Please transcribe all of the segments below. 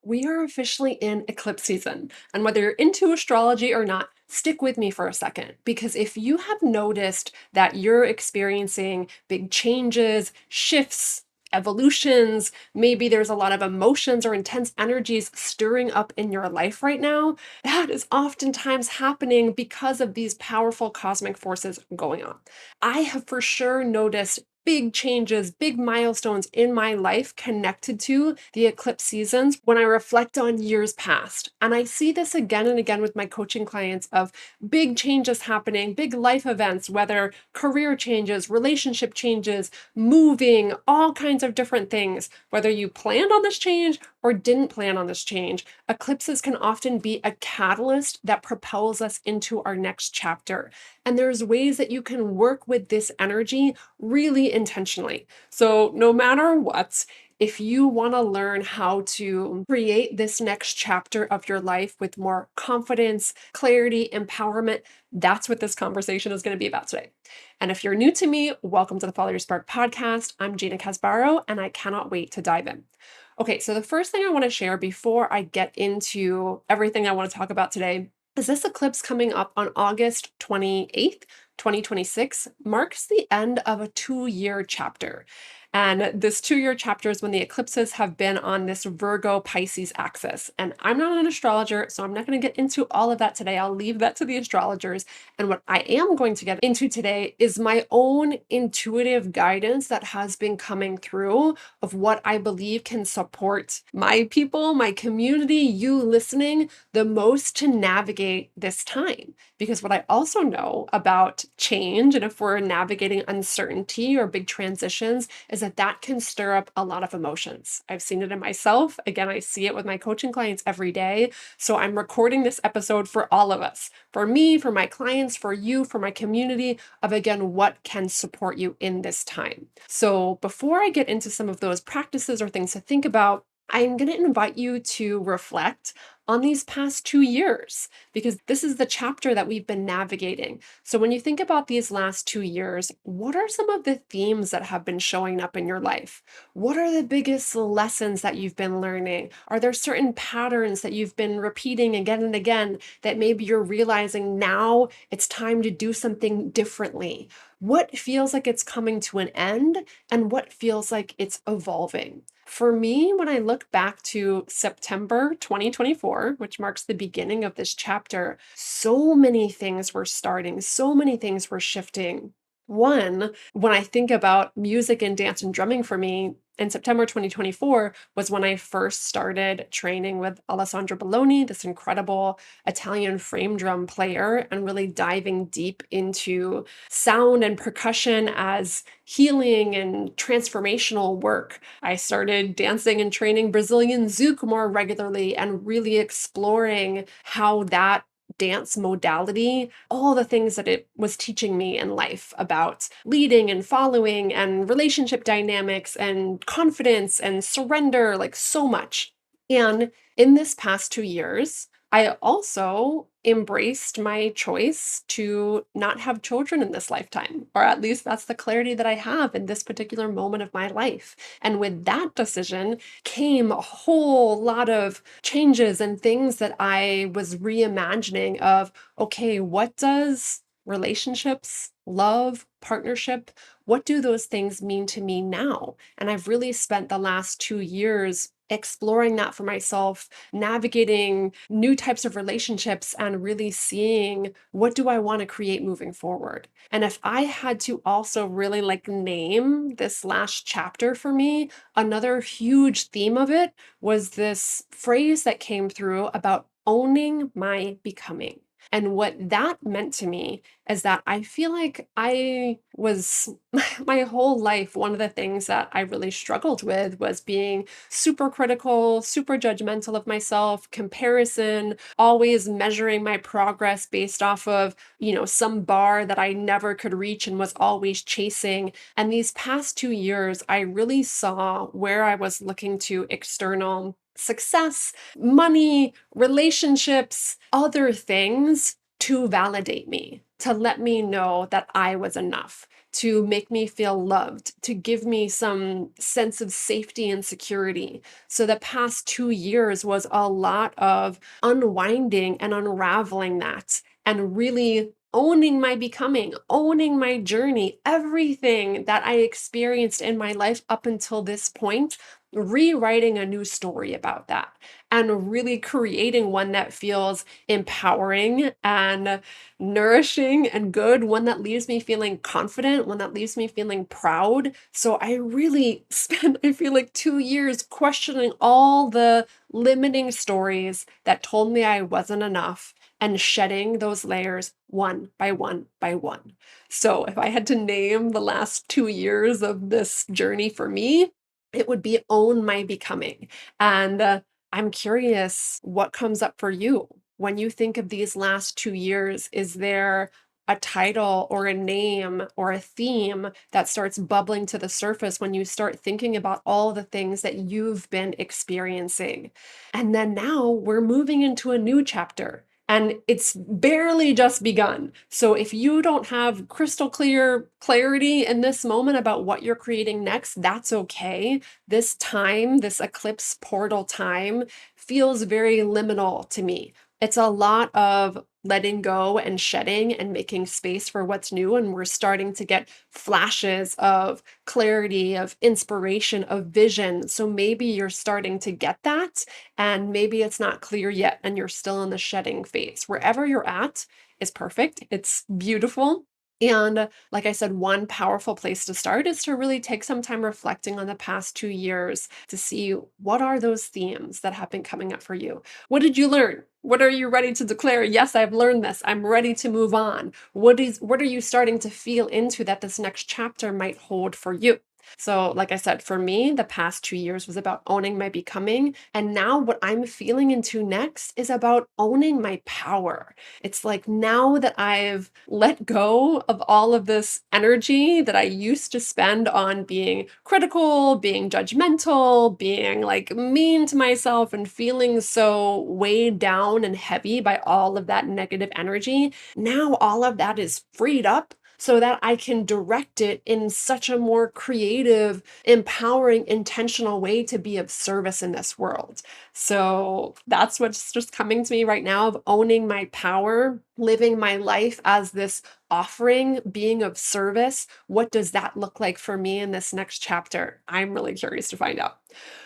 we are officially in eclipse season. And whether you're into astrology or not, stick with me for a second. Because if you have noticed that you're experiencing big changes, shifts, evolutions, maybe there's a lot of emotions or intense energies stirring up in your life right now, that is oftentimes happening because of these powerful cosmic forces going on. I have for sure noticed big changes, big milestones in my life connected to the eclipse seasons when I reflect on years past. And I see this again and again with my coaching clients of big changes happening, big life events, whether career changes, relationship changes, moving, all kinds of different things. Whether you planned on this change or didn't plan on this change, eclipses can often be a catalyst that propels us into our next chapter. And there's ways that you can work with this energy really intentionally. So no matter what, if you want to learn how to create this next chapter of your life with more confidence, clarity, empowerment, that's what this conversation is going to be about today. And if you're new to me, welcome to the Follow Your Spark podcast. I'm Gina Casbaro, and I cannot wait to dive in. Okay, so the first thing I want to share before I get into everything I want to talk about today is this eclipse coming up on August 28th, 2026 marks the end of a 2-year chapter. And this 2-year chapter is when the eclipses have been on this Virgo Pisces axis. And I'm not an astrologer, so I'm not going to get into all of that today. I'll leave that to the astrologers. And what I am going to get into today is my own intuitive guidance that has been coming through of what I believe can support my people, my community, you listening the most to navigate this time. Because what I also know about change, and if we're navigating uncertainty or big transitions, is that that can stir up a lot of emotions. I've seen it in myself. Again, I see it with my coaching clients every day. So I'm recording this episode for all of us, for me, for my clients, for you, for my community, of again, what can support you in this time. So before I get into some of those practices or things to think about, I'm going to invite you to reflect on these past 2 years, because this is the chapter that we've been navigating. So when you think about these last 2 years, what are some of the themes that have been showing up in your life? What are the biggest lessons that you've been learning? Are there certain patterns that you've been repeating again and again that maybe you're realizing now it's time to do something differently? What feels like it's coming to an end and what feels like it's evolving? For me, when I look back to September 2024, which marks the beginning of this chapter, so many things were starting, so many things were shifting. One, when I think about music and dance and drumming for me, in September 2024 was when I first started training with Alessandro Belloni, this incredible Italian frame drum player, and really diving deep into sound and percussion as healing and transformational work. I started dancing and training Brazilian Zouk more regularly and really exploring how that dance modality, all the things that it was teaching me in life about leading and following and relationship dynamics and confidence and surrender, like so much. And in this past 2 years, I also embraced my choice to not have children in this lifetime, or at least that's the clarity that I have in this particular moment of my life. And with that decision came a whole lot of changes and things that I was reimagining of, okay, what does relationships, love, partnership, what do those things mean to me now? And I've really spent the last 2 years exploring that for myself, navigating new types of relationships and really seeing what do I want to create moving forward. And if I had to also really name this last chapter for me, another huge theme of it was this phrase that came through about owning my becoming. And what that meant to me is that I feel like I was my whole life, one of the things that I really struggled with was being super critical, super judgmental of myself, comparison, always measuring my progress based off of, some bar that I never could reach and was always chasing. And these past 2 years, I really saw where I was looking to external success, money, relationships, other things to validate me. to let me know that I was enough, to make me feel loved, to give me some sense of safety and security. So the past 2 years was a lot of unwinding and unraveling that and really owning my becoming, owning my journey, everything that I experienced in my life up until this point, rewriting a new story about that and really creating one that feels empowering and nourishing and good, one that leaves me feeling confident, one that leaves me feeling proud. So I really spent, I feel like 2 years questioning all the limiting stories that told me I wasn't enough and shedding those layers one by one by one. So if I had to name the last 2 years of this journey for me, it would be own my becoming. And I'm curious what comes up for you when you think of these last 2 years. Is there a title or a name or a theme that starts bubbling to the surface when you start thinking about all the things that you've been experiencing? And then now we're moving into a new chapter. And it's barely just begun. So if you don't have crystal clear clarity in this moment about what you're creating next, that's okay. This time, this eclipse portal time, feels very liminal to me. It's a lot of letting go and shedding and making space for what's new. And we're starting to get flashes of clarity, of inspiration, of vision. So maybe you're starting to get that, and maybe it's not clear yet and you're still in the shedding phase. Wherever you're at is perfect. It's beautiful. And like I said, one powerful place to start is to really take some time reflecting on the past 2 years to see what are those themes that have been coming up for you. What did you learn? What are you ready to declare? Yes, I've learned this. I'm ready to move on. What are you starting to feel into that this next chapter might hold for you? So, like I said, for me, the past 2 years was about owning my becoming. And now, what I'm feeling into next is about owning my power. It's like now that I've let go of all of this energy that I used to spend on being critical, being judgmental, being like mean to myself, and feeling so weighed down and heavy by all of that negative energy. Now, all of that is freed up so that I can direct it in such a more creative, empowering, intentional way to be of service in this world. So that's what's just coming to me right now, of owning my power, living my life as this offering, being of service. What does that look like for me in this next chapter? I'm really curious to find out.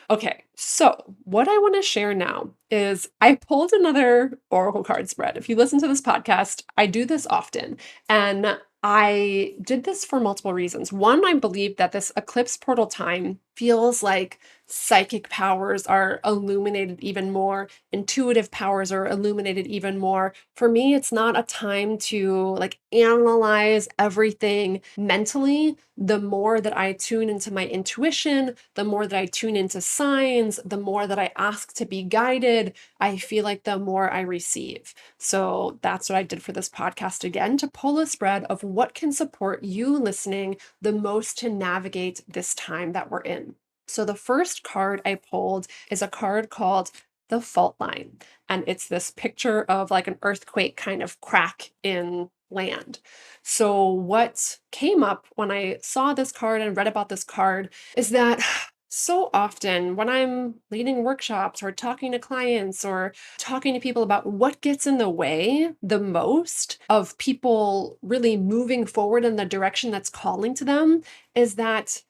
Okay, so what I want to share now is I pulled another oracle card spread. If you listen to this podcast, I do this often. And I did this for multiple reasons. One, I believe that this eclipse portal time feels like psychic powers are illuminated even more, intuitive powers are illuminated even more. For me, it's not a time to like analyze everything mentally. The more that I tune into my intuition, the more that I tune into signs, the more that I ask to be guided, I feel like the more I receive. So that's what I did for this podcast again, to pull a spread of what can support you listening the most to navigate this time that we're in. So the first card I pulled is a card called the fault line. And it's this picture of like an earthquake kind of crack in land. So what came up when I saw this card and read about this card is that so often when I'm leading workshops or talking to clients or talking to people about what gets in the way the most of people really moving forward in the direction that's calling to them, is that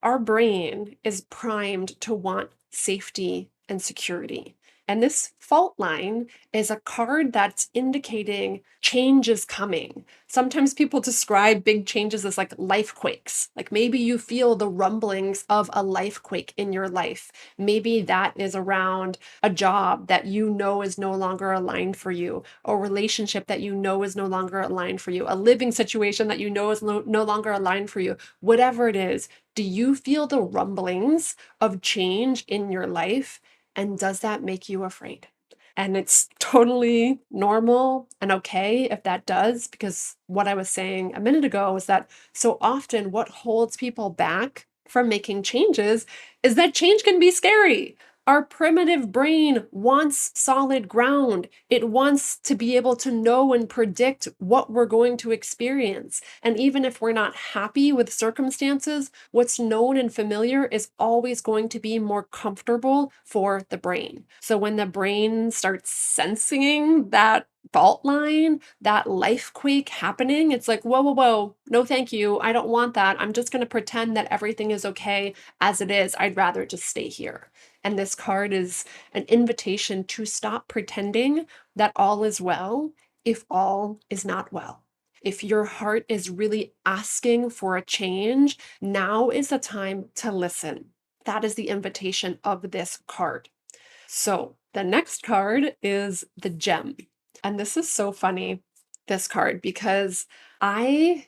our brain is primed to want safety and security. And this fault line is a card that's indicating change is coming. Sometimes people describe big changes as like life quakes. Like maybe you feel the rumblings of a life quake in your life. Maybe that is around a job that you know is no longer aligned for you, a relationship that you know is no longer aligned for you, a living situation that you know is no longer aligned for you. Whatever it is, do you feel the rumblings of change in your life? And does that make you afraid? And it's totally normal and okay if that does, because what I was saying a minute ago is that so often what holds people back from making changes is that change can be scary. Our primitive brain wants solid ground. It wants to be able to know and predict what we're going to experience. And even if we're not happy with circumstances, what's known and familiar is always going to be more comfortable for the brain. So when the brain starts sensing that fault line, that life quake happening, it's like, whoa, whoa, whoa, no, thank you. I don't want that. I'm just going to pretend that everything is okay as it is. I'd rather just stay here. And this card is an invitation to stop pretending that all is well if all is not well. If your heart is really asking for a change, now is the time to listen. That is the invitation of this card. So the next card is the gem. And this is so funny, this card, because I,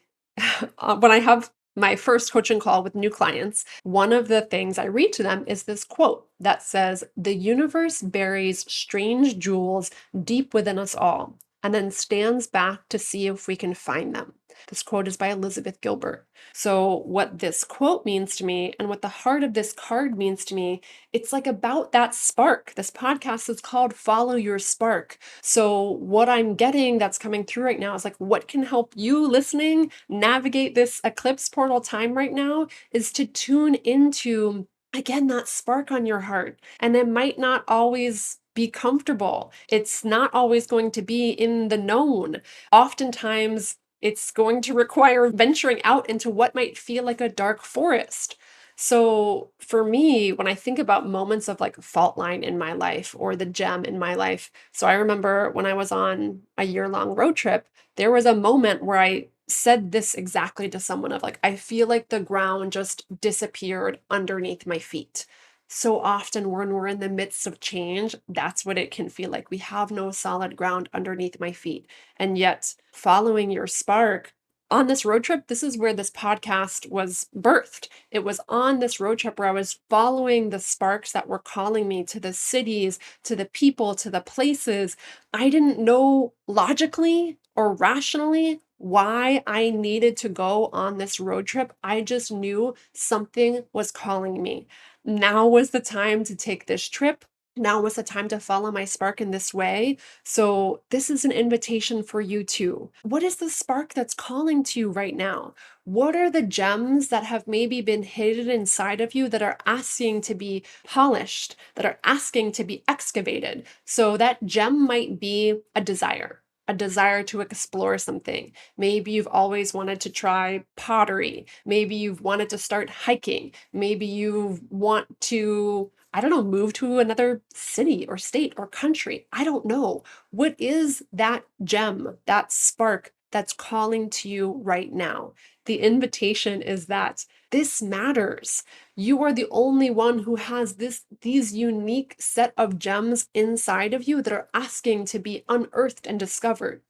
when I have my first coaching call with new clients, one of the things I read to them is this quote that says, "The universe buries strange jewels deep within us all and then stands back to see if we can find them." This quote is by Elizabeth Gilbert. So, what this quote means to me and what the heart of this card means to me, it's like about that spark. This podcast is called Follow Your Spark. So, what I'm getting that's coming through right now is like, what can help you listening navigate this eclipse portal time right now is to tune into, again, that spark on your heart. And it might not always be comfortable, it's not always going to be in the known. Oftentimes, it's going to require venturing out into what might feel like a dark forest. So for me, when I think about moments of like fault line in my life or the gem in my life, so I remember when I was on a year-long road trip, there was a moment where I said this exactly to someone of like, I feel like the ground just disappeared underneath my feet. So often when we're in the midst of change, that's what it can feel like. We have no solid ground underneath my feet. And yet, following your spark on this road trip, this is where this podcast was birthed. It was on this road trip where I was following the sparks that were calling me to the cities, to the people, to the places. I didn't know logically or rationally why I needed to go on this road trip. I just knew something was calling me. Now was the time to take this trip. Now was the time to follow my spark in this way. So, this is an invitation for you too. What is the spark that's calling to you right now? What are the gems that have maybe been hidden inside of you that are asking to be polished, that are asking to be excavated? So, that gem might be a desire to explore something. Maybe you've always wanted to try pottery. Maybe you've wanted to start hiking. Maybe you want to, I don't know, move to another city or state or country. I don't know. What is that gem, that spark that's calling to you right now? The invitation is that this matters. You are the only one who has these unique set of gems inside of you that are asking to be unearthed and discovered.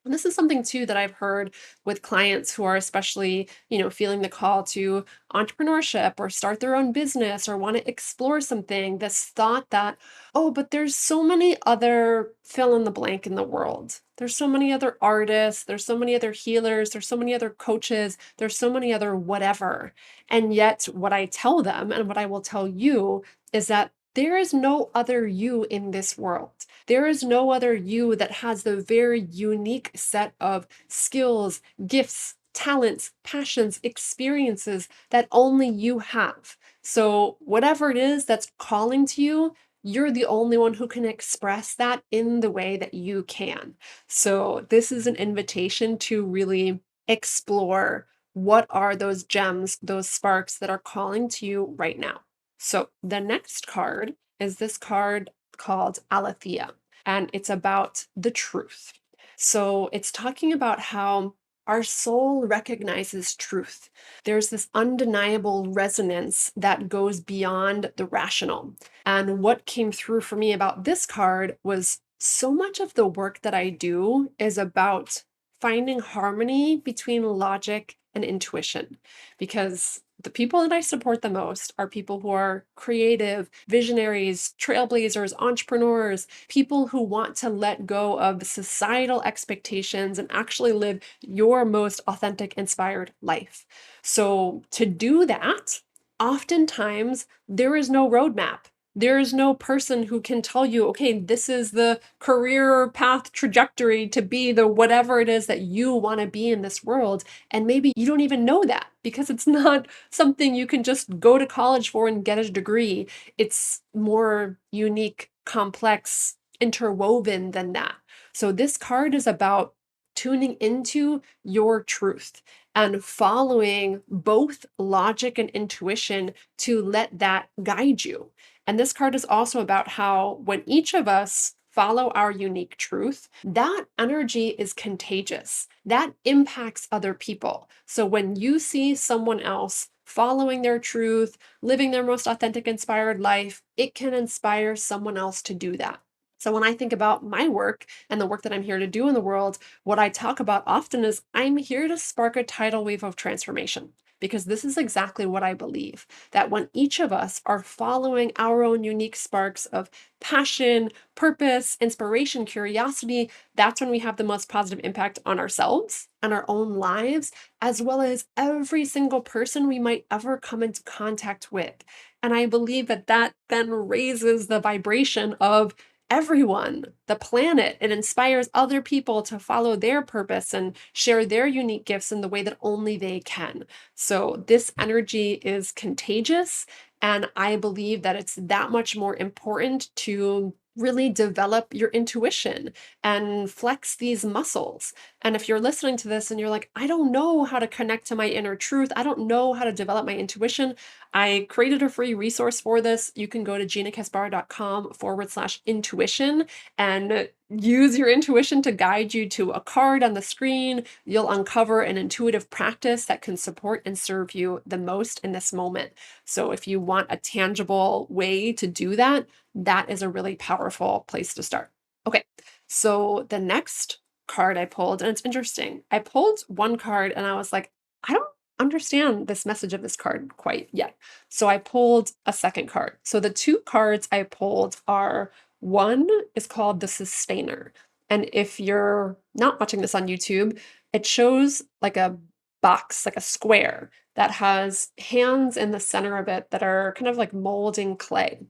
And this is something too that I've heard with clients who are especially, feeling the call to entrepreneurship or start their own business or want to explore something. This thought that, oh, but there's so many other fill in the blank in the world. There's so many other artists, there's so many other healers, there's so many other coaches, there's so many other whatever. And yet, what I tell them and what I will tell you is that there is no other you in this world. There is no other you that has the very unique set of skills, gifts, talents, passions, experiences that only you have. So, whatever it is that's calling to you, you're the only one who can express that in the way that you can. So, this is an invitation to really explore what are those gems, those sparks that are calling to you right now. So, the next card is this card called Aletheia, and it's about the truth. So, it's talking about how our soul recognizes truth. There's this undeniable resonance that goes beyond the rational. And what came through for me about this card was so much of the work that I do is about finding harmony between logic and intuition, because the people that I support the most are people who are creative, visionaries, trailblazers, entrepreneurs, people who want to let go of societal expectations and actually live your most authentic, inspired life. So, to do that, oftentimes there is no roadmap. There's no person who can tell you, okay, this is the career path trajectory to be the whatever it is that you want to be in this world. And maybe you don't even know that because it's not something you can just go to college for and get a degree. It's more unique, complex, interwoven than that. So this card is about tuning into your truth and following both logic and intuition to let that guide you. And this card is also about how when each of us follow our unique truth, that energy is contagious. That impacts other people. So when you see someone else following their truth, living their most authentic, inspired life, it can inspire someone else to do that. So when I think about my work and the work that I'm here to do in the world, what I talk about often is I'm here to spark a tidal wave of transformation because this is exactly what I believe, that when each of us are following our own unique sparks of passion, purpose, inspiration, curiosity, that's when we have the most positive impact on ourselves and our own lives, as well as every single person we might ever come into contact with. And I believe that that then raises the vibration of everyone, the planet. It inspires other people to follow their purpose and share their unique gifts in the way that only they can. So, this energy is contagious. And I believe that it's that much more important to really develop your intuition and flex these muscles. And if you're listening to this and you're like, I don't know how to connect to my inner truth, I don't know how to develop my intuition, I created a free resource for this. You can go to ginakesbar.com/intuition and use your intuition to guide you to a card on the screen. You'll uncover an intuitive practice that can support and serve you the most in this moment. So if you want a tangible way to do that, that is a really powerful place to start. Okay, so the next card I pulled, and it's interesting. I pulled one card and I was like, I don't understand this message of this card quite yet. So I pulled a second card. So the two cards I pulled are one is called the Sustainer. And if you're not watching this on YouTube, it shows like a box, like a square that has hands in the center of it that are kind of like molding clay.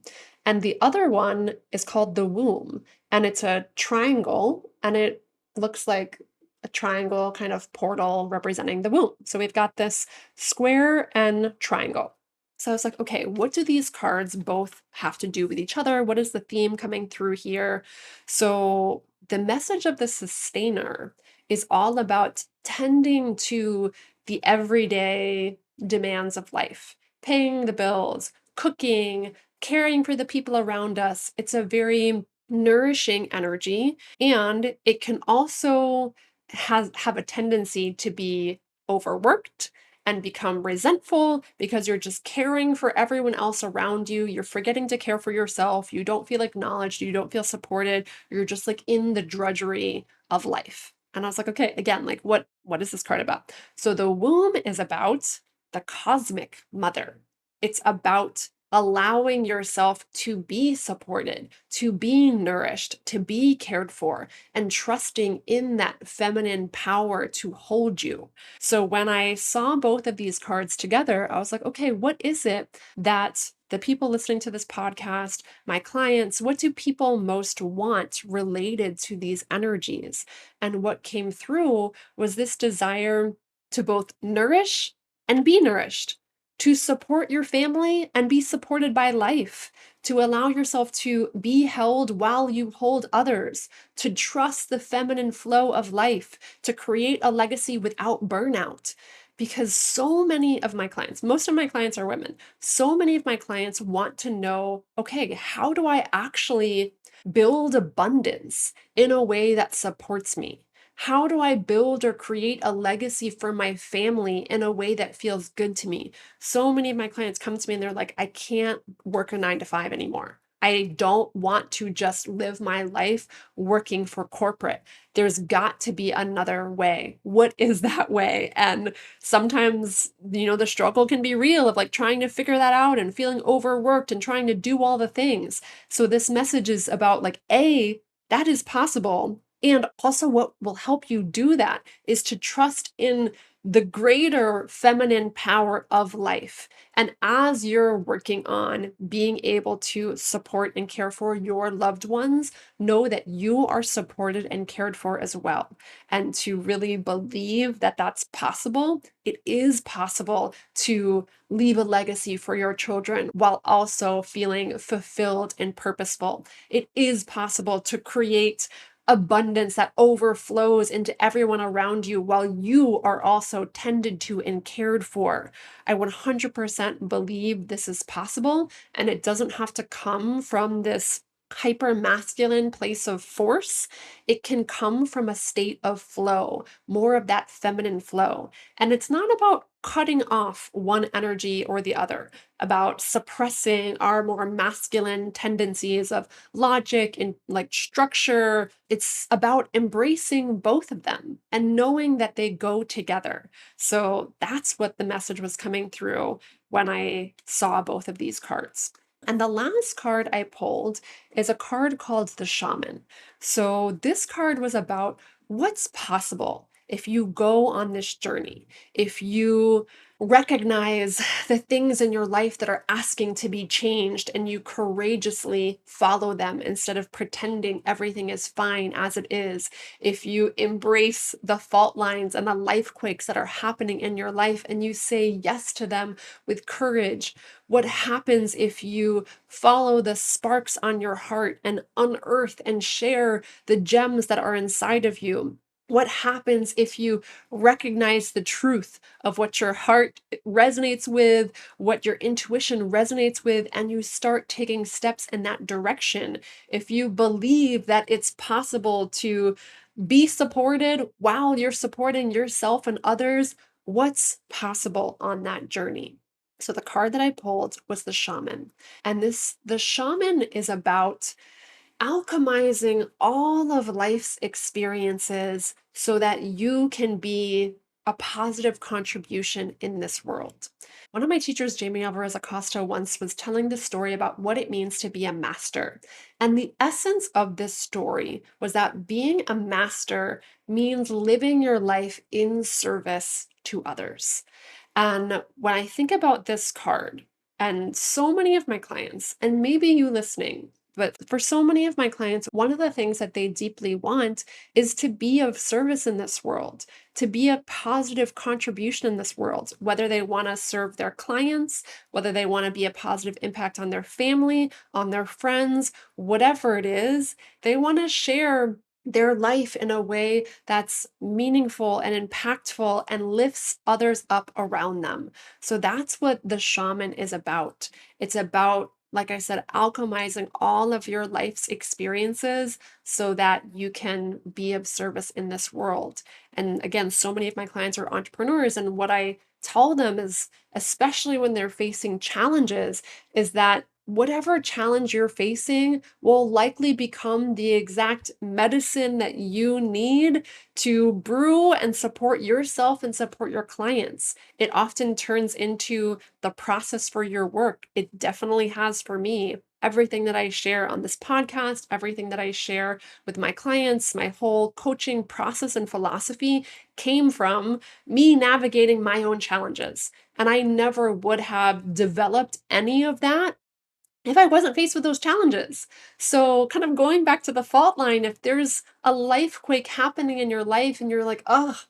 And the other one is called the Womb, and it's a triangle, and it looks like a triangle kind of portal representing the womb. So we've got this square and triangle. So I was like, okay, what do these cards both have to do with each other? What is the theme coming through here? So the message of the Sustainer is all about tending to the everyday demands of life, paying the bills, cooking, caring for the people around us. It's a very nourishing energy, and it can also have a tendency to be overworked and become resentful because you're just caring for everyone else around you. You're forgetting to care for yourself. You don't feel acknowledged. You don't feel supported. You're just like in the drudgery of life. And I was like, okay, again, like what is this card about? So the womb is about the cosmic mother. It's about allowing yourself to be supported, to be nourished, to be cared for, and trusting in that feminine power to hold you. So when I saw both of these cards together, I was like, okay, what is it that the people listening to this podcast, my clients, what do people most want related to these energies? And what came through was this desire to both nourish and be nourished, to support your family and be supported by life, to allow yourself to be held while you hold others, to trust the feminine flow of life, to create a legacy without burnout. Because so many of my clients, most of my clients are women, so many of my clients want to know, okay, how do I actually build abundance in a way that supports me? How do I build or create a legacy for my family in a way that feels good to me? So many of my clients come to me and they're like, I can't work a 9 to 5 anymore. I don't want to just live my life working for corporate. There's got to be another way. What is that way? And sometimes, the struggle can be real of like trying to figure that out and feeling overworked and trying to do all the things. So this message is about like, that is possible. And also, what will help you do that is to trust in the greater feminine power of life. And as you're working on being able to support and care for your loved ones, know that you are supported and cared for as well. And to really believe that that's possible, it is possible to leave a legacy for your children while also feeling fulfilled and purposeful. It is possible to create abundance that overflows into everyone around you while you are also tended to and cared for. I 100% believe this is possible, and it doesn't have to come from this hyper masculine place of force. It can come from a state of flow, more of that feminine flow. And it's not about cutting off one energy or the other, about suppressing our more masculine tendencies of logic and like structure. It's about embracing both of them and knowing that they go together. So that's what the message was coming through when I saw both of these cards. And the last card I pulled is a card called the Shaman. So this card was about what's possible if you go on this journey, if you recognize the things in your life that are asking to be changed and you courageously follow them instead of pretending everything is fine as it is. If you embrace the fault lines and the life quakes that are happening in your life and you say yes to them with courage. What happens if you follow the sparks on your heart and unearth and share the gems that are inside of you? What happens if you recognize the truth of what your heart resonates with, what your intuition resonates with, and you start taking steps in that direction? If you believe that it's possible to be supported while you're supporting yourself and others, what's possible on that journey? So the card that I pulled was the Shaman. And the Shaman is about alchemizing all of life's experiences so that you can be a positive contribution in this world. One of my teachers, Jamie Alvarez Acosta, once was telling the story about what it means to be a master. And the essence of this story was that being a master means living your life in service to others. And when I think about this card, and so many of my clients, and maybe you listening, but for so many of my clients, one of the things that they deeply want is to be of service in this world, to be a positive contribution in this world, whether they want to serve their clients, whether they want to be a positive impact on their family, on their friends, whatever it is, they want to share their life in a way that's meaningful and impactful and lifts others up around them. So that's what the Shaman is about. It's about, like I said, alchemizing all of your life's experiences so that you can be of service in this world. And again, so many of my clients are entrepreneurs, and what I tell them is, especially when they're facing challenges, is that whatever challenge you're facing will likely become the exact medicine that you need to brew and support yourself and support your clients. It often turns into the process for your work. It definitely has for me. Everything that I share on this podcast, everything that I share with my clients, my whole coaching process and philosophy came from me navigating my own challenges. And I never would have developed any of that if I wasn't faced with those challenges. So, kind of going back to the fault line, if there's a life quake happening in your life and you're like, oh,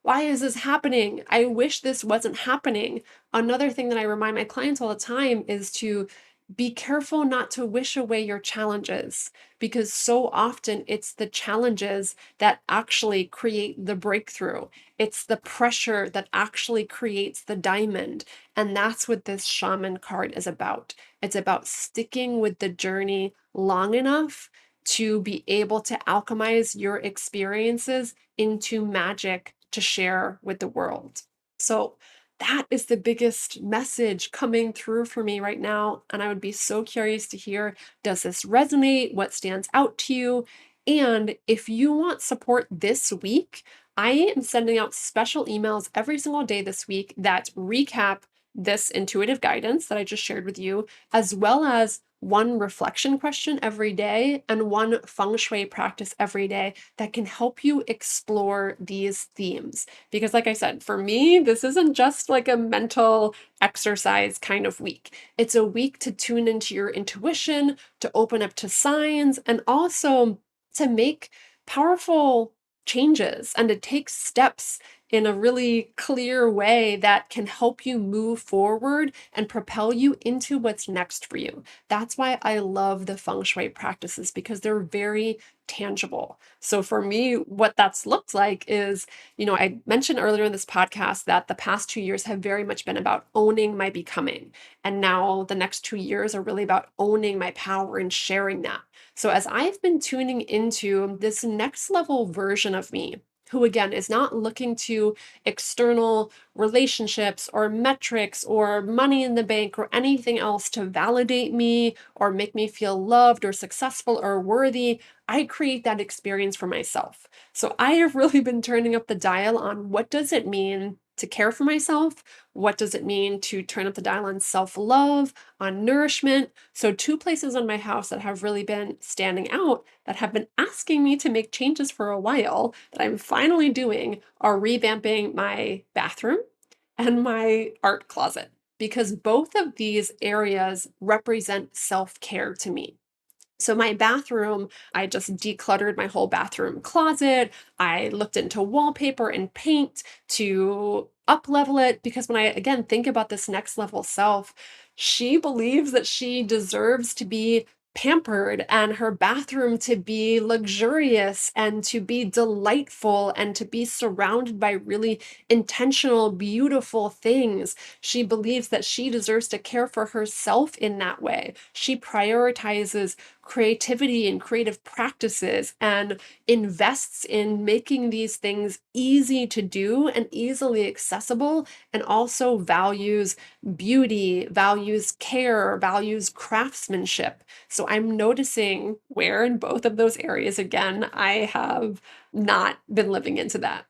why is this happening? I wish this wasn't happening. Another thing that I remind my clients all the time is to be careful not to wish away your challenges, because so often it's the challenges that actually create the breakthrough. It's the pressure that actually creates the diamond. And that's what this Shaman card is about. It's about sticking with the journey long enough to be able to alchemize your experiences into magic to share with the world. So that is the biggest message coming through for me right now. And I would be so curious to hear, does this resonate? What stands out to you? And if you want support this week, I am sending out special emails every single day this week that recap this intuitive guidance that I just shared with you, as well as one reflection question every day and one feng shui practice every day that can help you explore these themes. Because, like I said, for me, this isn't just like a mental exercise kind of week. It's a week to tune into your intuition, to open up to signs, and also to make powerful changes and to take steps in a really clear way that can help you move forward and propel you into what's next for you. That's why I love the feng shui practices because they're very tangible. So for me, what that's looked like is, I mentioned earlier in this podcast that the past 2 years have very much been about owning my becoming. And now the next 2 years are really about owning my power and sharing that. So as I've been tuning into this next level version of me, who again is not looking to external relationships or metrics or money in the bank or anything else to validate me or make me feel loved or successful or worthy, I create that experience for myself. So I have really been turning up the dial on what does it mean to care for myself? What does it mean to turn up the dial on self-love, on nourishment? So two places in my house that have really been standing out that have been asking me to make changes for a while that I'm finally doing are revamping my bathroom and my art closet because both of these areas represent self-care to me. So my bathroom, I just decluttered my whole bathroom closet. I looked into wallpaper and paint to up level it because when I again think about this next level self, she believes that she deserves to be pampered and her bathroom to be luxurious and to be delightful and to be surrounded by really intentional, beautiful things. She believes that she deserves to care for herself in that way. She prioritizes creativity and creative practices and invests in making these things easy to do and easily accessible, and also values beauty, values care, values craftsmanship. So I'm noticing where in both of those areas, again, I have not been living into that.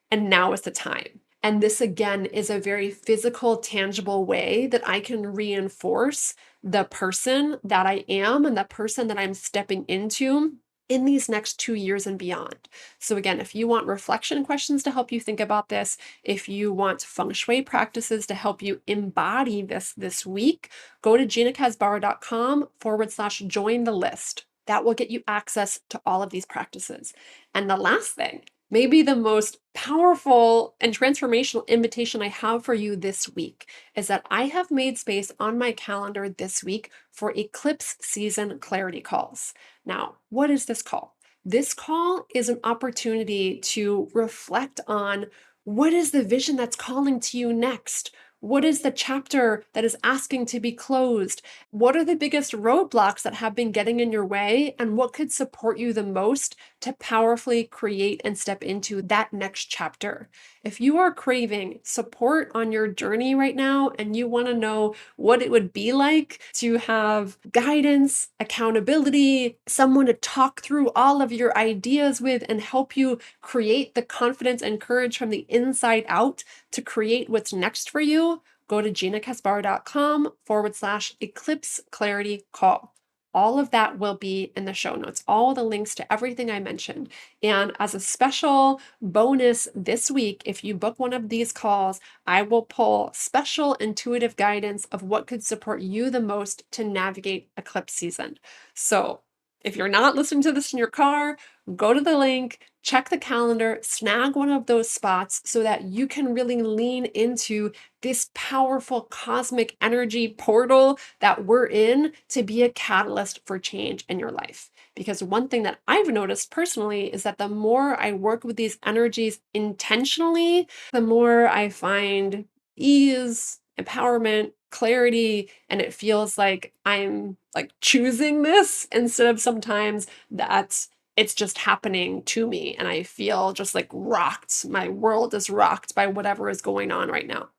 And now is the time. And this again is a very physical, tangible way that I can reinforce the person that I am and the person that I'm stepping into in these next 2 years and beyond. So again, if you want reflection questions to help you think about this, if you want feng shui practices to help you embody this week, go to ginakasbara.com/join the list. That will get you access to all of these practices. And the last thing, maybe the most powerful and transformational invitation I have for you this week is that I have made space on my calendar this week for Eclipse Season Clarity Calls. Now, what is this call? This call is an opportunity to reflect on what is the vision that's calling to you next? What is the chapter that is asking to be closed? What are the biggest roadblocks that have been getting in your way? And what could support you the most to powerfully create and step into that next chapter? If you are craving support on your journey right now and you want to know what it would be like to have guidance, accountability, someone to talk through all of your ideas with and help you create the confidence and courage from the inside out to create what's next for you, go to ginakasbara.com/eclipse clarity call. All of that will be in the show notes, all the links to everything I mentioned. And as a special bonus this week, if you book one of these calls, I will pull special intuitive guidance of what could support you the most to navigate eclipse season. So if you're not listening to this in your car, go to the link, check the calendar, snag one of those spots so that you can really lean into this powerful cosmic energy portal that we're in to be a catalyst for change in your life. Because one thing that I've noticed personally is that the more I work with these energies intentionally, the more I find ease, empowerment, clarity, and it feels like I'm like choosing this instead of sometimes that's it's just happening to me and I feel just like rocked. My world is rocked by whatever is going on right now.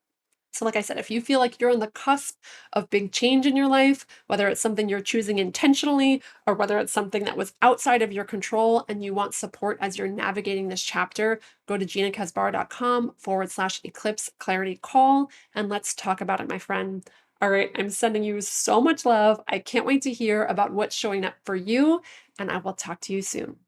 So, like I said, if you feel like you're on the cusp of big change in your life, whether it's something you're choosing intentionally or whether it's something that was outside of your control and you want support as you're navigating this chapter, go to ginakasbar.com/eclipse clarity call and let's talk about it, my friend. All right, I'm sending you so much love. I can't wait to hear about what's showing up for you, and I will talk to you soon.